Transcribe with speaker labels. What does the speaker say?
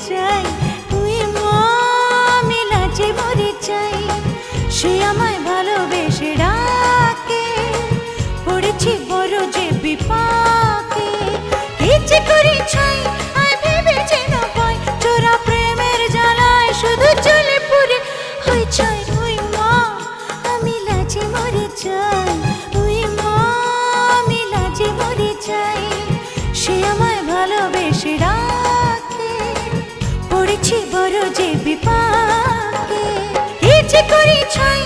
Speaker 1: চাই, তুই মা আমি লাজে মরে চাই। সে আমায় ভালোবেসে ডাকে, পড়েছি বড় যে বিপাকে। কি যে করি ছাই আয় ভেবে যেন পাই, চোরা প্রেমের জ্বালায় শুধু চলে পুরে হই চাই। তুই মা আমি লাজে মরে চাই, তুই মা আমি লাজে মরে চাই। সে আমায় ভালোবেসে ডাকে, পড়েছি বড় যে বিপাকে। কি যে করি ছাই